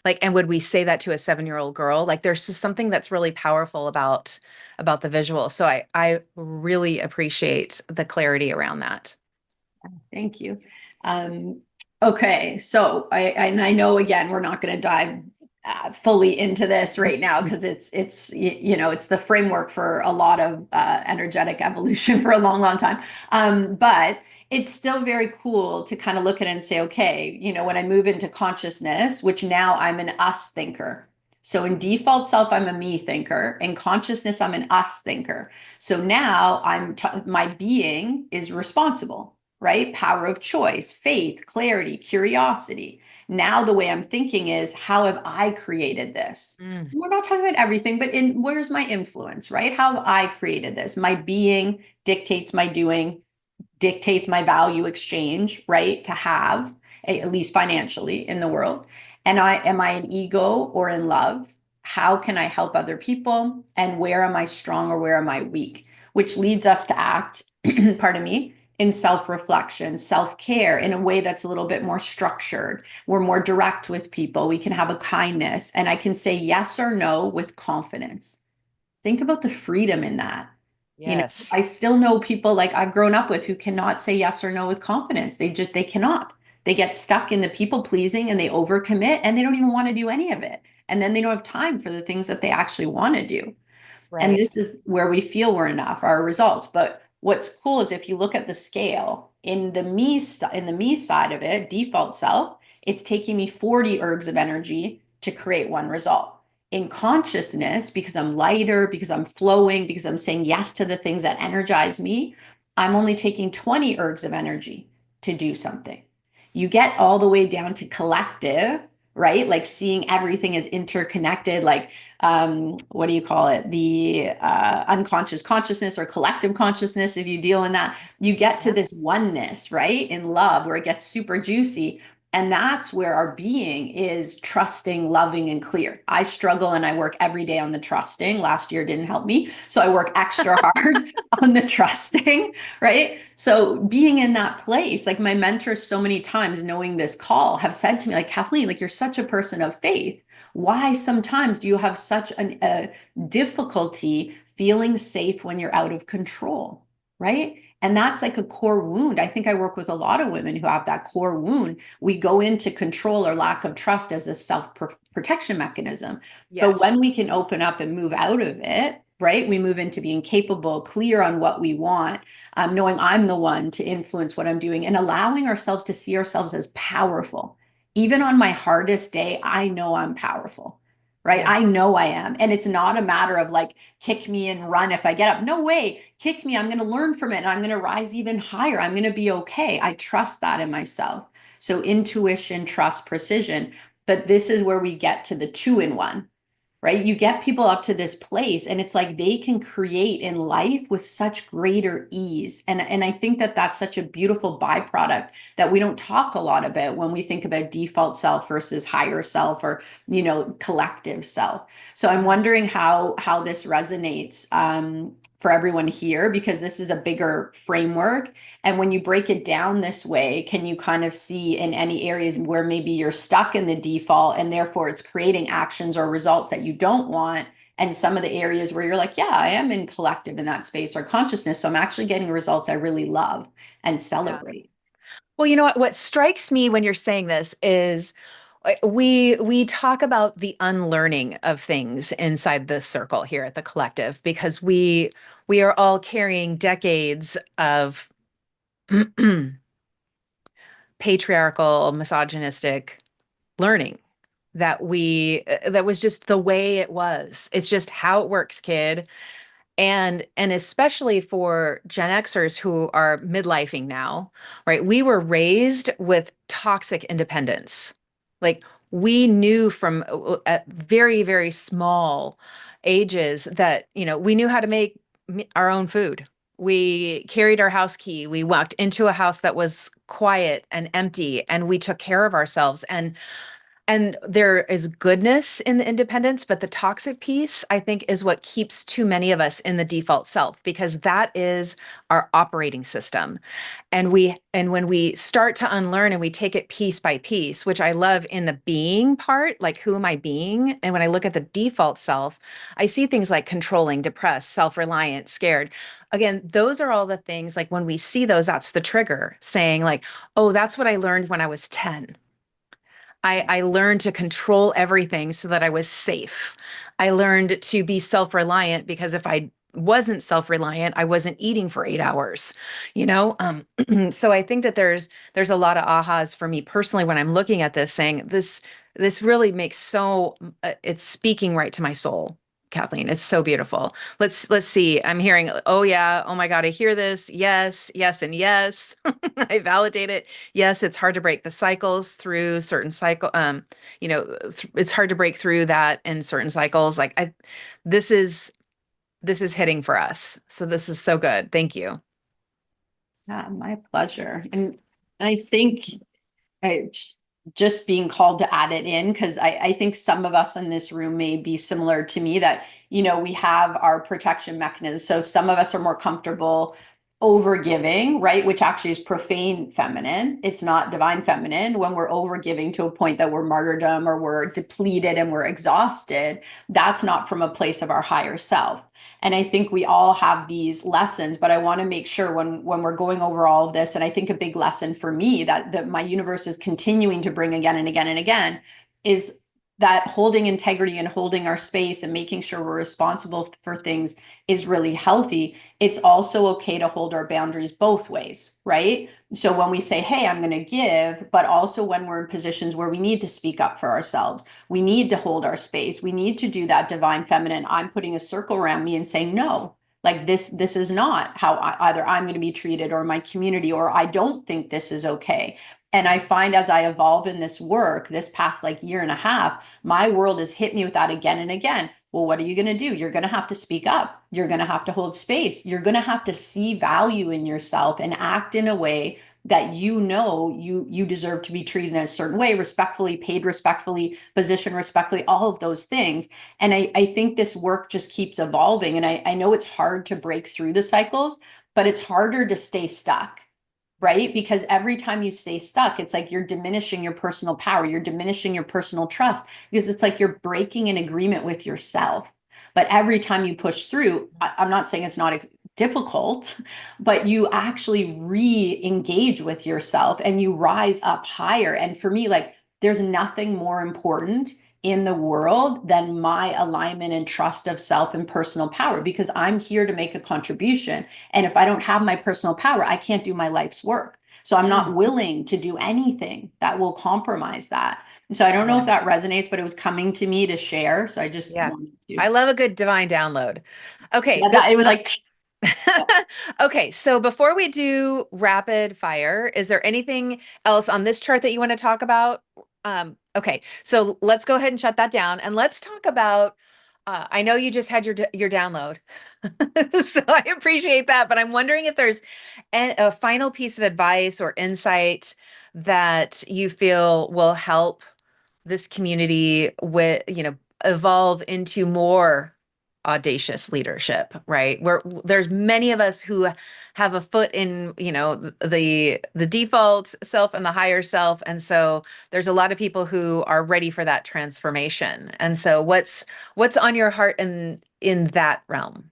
Like, and would we say that to a 7-year-old girl? Like, there's just something that's really powerful about the visual. So I really appreciate the clarity around that. Thank you. Um, okay, so I know again we're not going to dive fully into this right now because it's the framework for a lot of energetic evolution for a long time. But it's still very cool to kind of look at it and say, okay, when I move into consciousness, which now I'm an us thinker. So in default self, I'm a me thinker. In consciousness, I'm an us thinker. So now my being is responsible. right? Power of choice, faith, clarity, curiosity. Now the way I'm thinking is, how have I created this? Mm. We're not talking about everything, but in where's my influence, right? How have I created this? My being dictates my doing, dictates my value exchange, right? To have, at least financially in the world. And am I an ego or in love? How can I help other people? And where am I strong or where am I weak? Which leads us to act, pardon me, in self-reflection, self-care in a way that's a little bit more structured. We're more direct with people. We can have a kindness, and I can say yes or no with confidence. Think about the freedom in that. You know, Yes. I still know people like I've grown up with who cannot say yes or no with confidence. They cannot. They get stuck in the people pleasing and they overcommit and they don't even want to do any of it. And then they don't have time for the things that they actually want to do. And Right. this is where we feel we're enough, our results. But what's cool is if you look at the scale in the me side of it, default self, it's taking me 40 ergs of energy to create one result. In consciousness, because I'm lighter, because I'm flowing, because I'm saying yes to the things that energize me, I'm only taking 20 ergs of energy to do something. You get all the way down to collective, right? Like seeing everything as interconnected, like what do you call it? The unconscious consciousness or collective consciousness, if you deal in that, you get to Yeah. this oneness, right? In love, where it gets super juicy. And that's where our being is trusting, loving, and clear. I struggle and I work every day on the trusting. Last year didn't help me. So I work extra hard on the trusting, right? So being in that place, like my mentors so many times knowing this call have said to me, like, Kathleen, like you're such a person of faith. Why sometimes do you have such a difficulty feeling safe when you're out of control, right? And that's like a core wound. I think I work with a lot of women who have that core wound. We go into control or lack of trust as a self protection mechanism. But Yes. when we can open up and move out of it, right, we move into being capable, clear on what we want, knowing I'm the one to influence what I'm doing, and allowing ourselves to see ourselves as powerful. Even on my hardest day, I know I'm powerful, right? Yeah. I know I am. And it's not a matter of like, kick me and run if I get up. No way, kick me. I'm going to learn from it and I'm going to rise even higher. I'm going to be okay. I trust that in myself. So intuition, trust, precision. But this is where we get to the two in one, right? You get people up to this place and it's like they can create in life with such greater ease. And I think that that's such a beautiful byproduct that we don't talk a lot about when we think about default self versus higher self or, collective self. So I'm Mm. wondering how this resonates for everyone here, because this is a bigger framework. And when you break it down this way, can you kind of see in any areas where maybe you're stuck in the default and therefore it's creating actions or results that you don't want? And some of the areas where you're like, yeah, I am in collective in that space or consciousness. So I'm actually getting results I really love and Yeah. celebrate. Well, you know what? What strikes me when you're saying this is we talk about the unlearning of things inside this circle here at the collective because we are all carrying decades of patriarchal, misogynistic learning that was just the way it was. It's just how it works, kid. And especially for Gen Xers who are midlifing now, right? We were raised with toxic independence. Like we knew from at very, very small ages that, we knew how to make our own food. We carried our house key. We walked into a house that was quiet and empty, and we took care of ourselves. And there is goodness in the independence, but the toxic piece, I think, is what keeps too many of us in the default self because that is our operating system. And when we start to unlearn and we take it piece by piece, which I love in the being part, like who am I being? And when I look at the default self, I see things like controlling, depressed, self-reliant, scared. Again, those are all the things like when we see those, that's the trigger saying like, oh, that's what I learned when I was 10. I learned to control everything so that I was safe. I learned to be self-reliant because if I wasn't self-reliant, I wasn't eating for 8 hours, you know? So I think that there's a lot of ahas for me personally when I'm looking at this saying this really makes it's speaking right to my soul. Kathleen. It's so beautiful. Let's see. I'm hearing, oh yeah, oh my God, I hear this. Yes, yes, and yes. I validate it. Yes, it's hard to break the cycles through certain cycle. It's hard to break through that in certain cycles. This is this is hitting for us. So this is so good. Thank you. Yeah, my pleasure. And I think I, just being called to add it in, because I think some of us in this room may be similar to me that, we have our protection mechanisms. So some of us are more comfortable over giving, right? Which actually is profane feminine. It's not divine feminine. When we're over giving to a point that we're martyrdom or we're depleted and we're exhausted, that's not from a place of our higher self. And I think we all have these lessons, but I want to make sure when we're going over all of this, and I think a big lesson for me that my universe is continuing to bring again and again and again is that holding integrity and holding our space and making sure we're responsible for things is really healthy. It's also okay to hold our boundaries both ways, right? So when we say, hey, I'm going to give, but also when we're in positions where we need to speak up for ourselves, we need to hold our space. We need to do that divine feminine. I'm putting a circle around me and saying, no, like this is not how either I'm going to be treated or my community, or I don't think this is okay. And I find as I evolve in this work, this past like year and a half, my world has hit me with that again and again. Well, what are you going to do? You're going to have to speak up. You're going to have to hold space. You're going to have to see value in yourself and act in a way that you deserve to be treated in a certain way, respectfully, paid respectfully, positioned respectfully, all of those things. And I think this work just keeps evolving. And I know it's hard to break through the cycles, but it's harder to stay stuck, right? Because every time you stay stuck, it's like you're diminishing your personal power, you're diminishing your personal trust, because it's like you're breaking an agreement with yourself. But every time you push through, I'm not saying it's not difficult, but you actually re-engage with yourself and you rise up higher. And for me, like, there's nothing more important in the world than my alignment and trust of self and personal power, because I'm here to make a contribution. And if I don't have my personal power, I can't do my life's work. So I'm not Mm, willing to do anything that will compromise that. And so I don't know if that yes. resonates, but it was coming to me to share. So I just Yeah. wanted to. I love a good divine download. Okay, Yeah, that it was like, okay, so before we do rapid fire, is there anything else on this chart that you want to talk about? Okay, so let's go ahead and shut that down and let's talk about I know you just had your download. So I appreciate that, but I'm wondering if there's a final piece of advice or insight that you feel will help this community with, evolve into more audacious leadership, right? Where there's many of us who have a foot in, the default self and the higher self. And so there's a lot of people who are ready for that transformation. And so what's on your heart in that realm?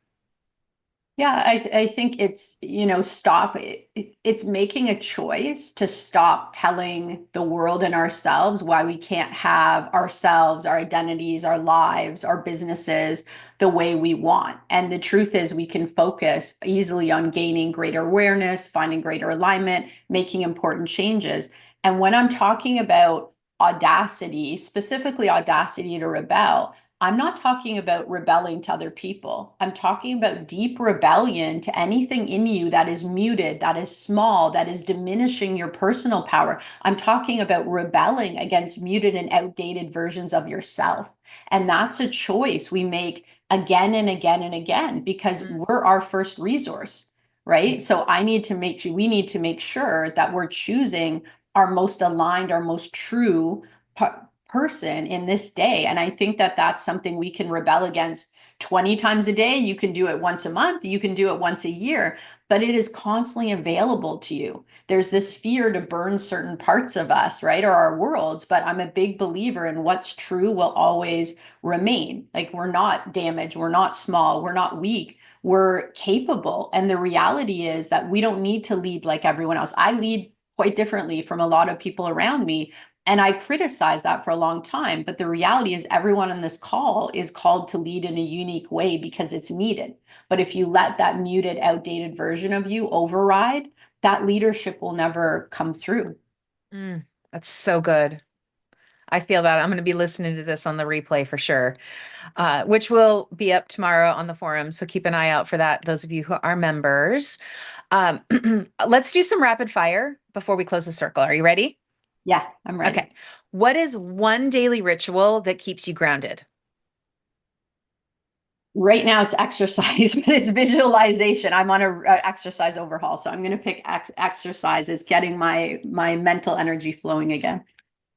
yeah, I think it's, stop. It's making a choice to stop telling the world and ourselves why we can't have ourselves, our identities, our lives, our businesses the way we want. And the truth is, we can focus easily on gaining greater awareness, finding greater alignment, making important changes. And when I'm talking about audacity, specifically audacity to rebel, I'm not talking about rebelling to other people. I'm talking about deep rebellion to anything in you that is muted, that is small, that is diminishing your personal power. I'm talking about rebelling against muted and outdated versions of yourself. And that's a choice we make again and again and again because Mm, we're our first resource, right? So we need to make sure that we're choosing our most aligned, our most true person in this day. And I think that that's something we can rebel against 20 times a day. You can do it once a month, you can do it once a year, but it is constantly available to you. There's this fear to burn certain parts of us, right? Or our worlds, but I'm a big believer in what's true will always remain. Like we're not damaged, we're not small, we're not weak. We're capable. And the reality is that we don't need to lead like everyone else. I lead quite differently from a lot of people around me, and I criticized that for a long time. But the reality is, everyone on this call is called to lead in a unique way because it's needed. But if you let that muted, outdated version of you override, that leadership will never come through. mm, that's so good. I feel that. I'm going to be listening to this on the replay for sure, which will be up tomorrow on the forum. So keep an eye out for that, those of you who are members. Um, let's do some rapid fire before we close the circle. Are you ready? Yeah, I'm Okay. ready. What is one daily ritual that keeps you grounded? Right now it's exercise, but it's visualization. I'm on a exercise overhaul, so I'm going to pick exercise. It's getting my mental energy flowing again.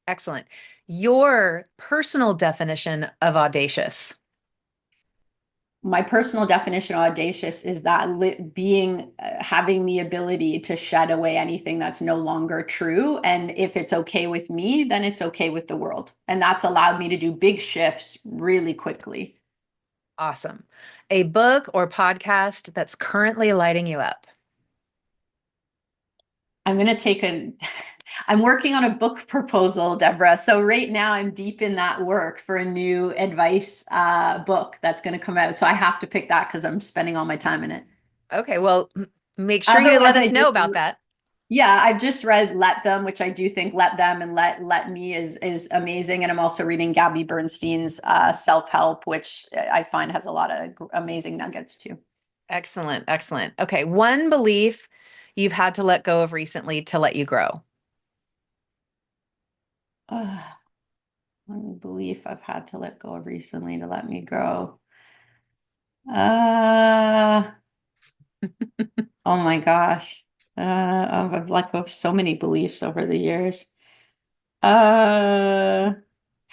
Excellent. Your personal definition of audacious. My personal definition of audacious is that being having the ability to shed away anything that's no longer true, and if it's okay with me, then it's okay with the world, and that's allowed me to do big shifts really quickly. Awesome. A book or podcast that's currently lighting you up. I'm going to take a I'm working on a book proposal, Deborah. So right now I'm deep in that work for a new advice book that's going to come out. So I have to pick that because I'm spending all my time in it. Okay, well, make sure you let Otherwise, us know about that. yeah, I've just read Let Them, which I do think Let Them and Let Me is amazing. And I'm also reading Gabby Bernstein's Self-Help, which I find has a lot of amazing nuggets too. Excellent, excellent. Okay, one belief you've had to let go of recently to let you grow. One belief I've had to let go of recently to let me grow. Uh, oh my gosh. I've let go of so many beliefs over the years. Uh,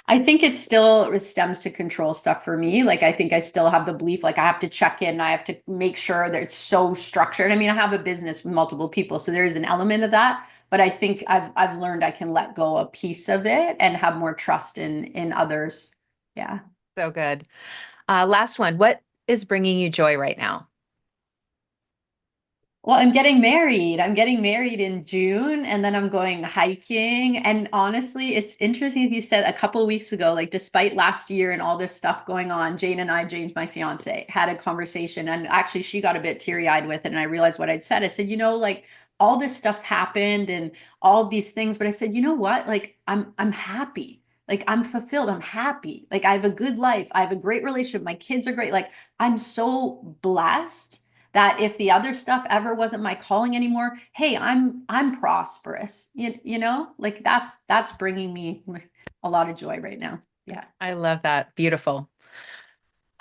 I think it still stems to control stuff for me. Like, I think I still have the belief, like, I have to check in, I have to make sure that it's so structured. I mean, I have a business with multiple people, so there is an element of that. But I think I've learned I can let go a piece of it and have more trust in others. Yeah. So good. Last one. What is bringing you joy right now? Well, I'm getting married. I'm getting married in June, and then I'm going hiking. And honestly, it's interesting if you said a couple of weeks ago, like despite last year and all this stuff going on, Jane's my fiance, had a conversation, and actually she got a bit teary-eyed with it. And I realized what I'd said. I said, like all this stuff's happened and all of these things, but I said, you know what? Like I'm happy. Like I'm fulfilled. I'm happy. Like I have a good life. I have a great relationship. My kids are great. Like I'm so blessed that if the other stuff ever wasn't my calling anymore, hey, I'm prosperous. Like that's bringing me a lot of joy right now. Yeah. I love that. Beautiful.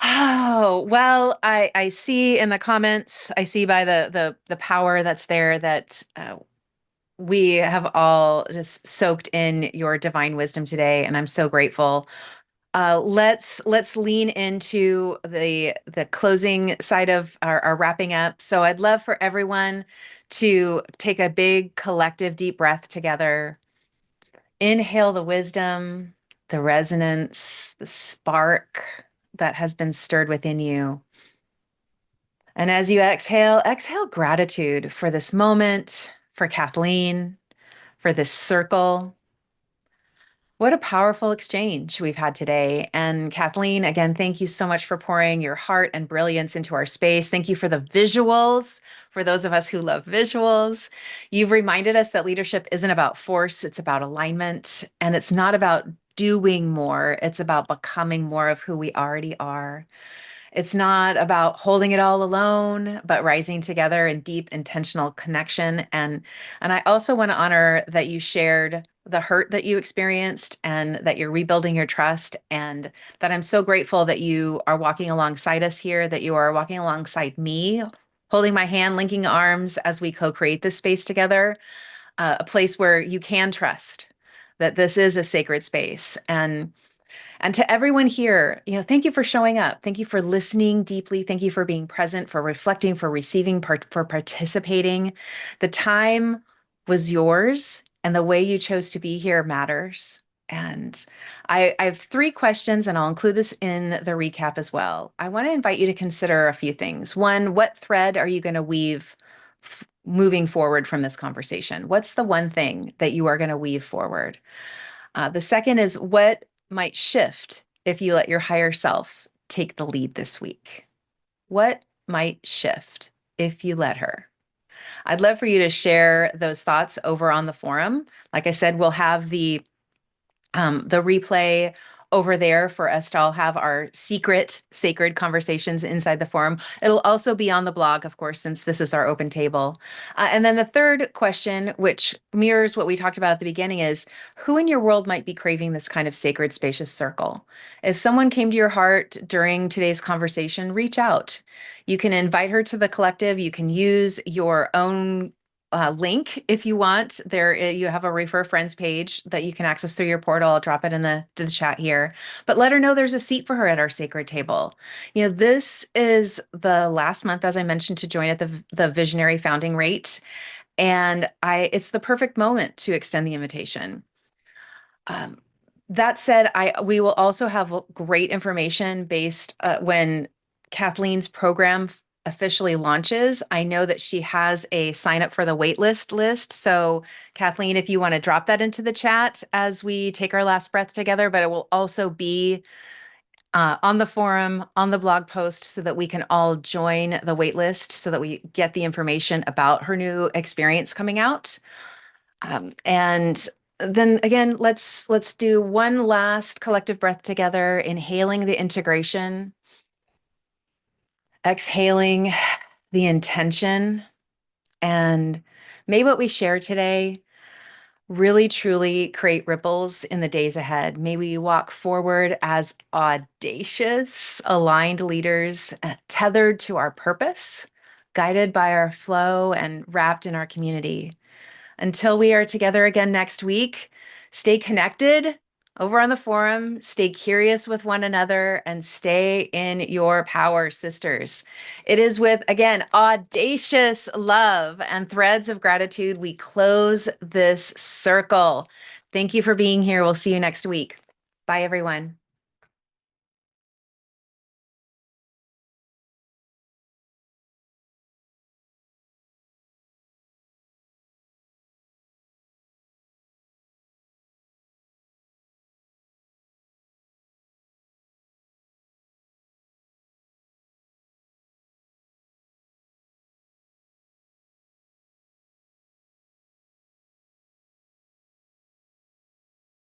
Oh, well, I see in the comments, I see by the power that's there that we have all just soaked in your divine wisdom today, and I'm so grateful. Let's lean into the closing side of our wrapping up. So I'd love for everyone to take a big collective deep breath together. Inhale the wisdom, the resonance, the spark that has been stirred within you. And as you exhale, exhale gratitude for this moment, for Kathleen, for this circle. What a powerful exchange we've had today. And Kathleen, again, thank you so much for pouring your heart and brilliance into our space. Thank you for the visuals, for those of us who love visuals. You've reminded us that leadership isn't about force, it's about alignment. And it's not about doing more, it's about becoming more of who we already are. It's not about holding it all alone, but rising together in deep intentional connection. And I also want to honor that you shared the hurt that you experienced and that you're rebuilding your trust, and that I'm so grateful that you are walking alongside us here, that you are walking alongside me, holding my hand, linking arms as we co-create this space together, a place where you can trust that this is a sacred space. And to everyone here, thank you for showing up. Thank you for listening deeply. Thank you for being present, for reflecting, for receiving, for participating. The time was yours, and the way you chose to be here matters. And I have three questions, and I'll include this in the recap as well. I want to invite you to consider a few things. One, what thread are you going to weave moving forward from this conversation? What's the one thing that you are going to weave forward? The second is, what might shift if you let your higher self take the lead this week? What might shift if you let her? I'd love for you to share those thoughts over on the forum. Like I said, we'll have the the replay over there for us to all have our secret, sacred conversations inside the forum. It'll also be on the blog, of course, since this is our open table. And then the third question, which mirrors what we talked about at the beginning, is who in your world might be craving this kind of sacred, spacious circle? If someone came to your heart during today's conversation, reach out. You can invite her to the collective. You can use your own link if you want. There, you have a refer friends page that you can access through your portal. I'll drop it in the chat here. But let her know there's a seat for her at our sacred table. This is the last month, as I mentioned, to join at the visionary founding rate, and it's the perfect moment to extend the invitation. Um, that said, we will also have great information based when Kathleen's program officially launches. I know that she has a sign up for the waitlist list. So Kathleen, if you want to drop that into the chat as we take our last breath together, but it will also be on the forum, on the blog post, so that we can all join the waitlist so that we get the information about her new experience coming out. And then again, let's do one last collective breath together, inhaling the integration, exhaling the intention, and may what we share today really truly create ripples in the days ahead. May we walk forward as audacious, aligned leaders, tethered to our purpose, guided by our flow, and wrapped in our community. Until we are together again next week, stay connected over on the forum, stay curious with one another, and stay in your power, sisters. It is with, again, audacious love and threads of gratitude we close this circle. Thank you for being here. We'll see you next week. Bye, everyone.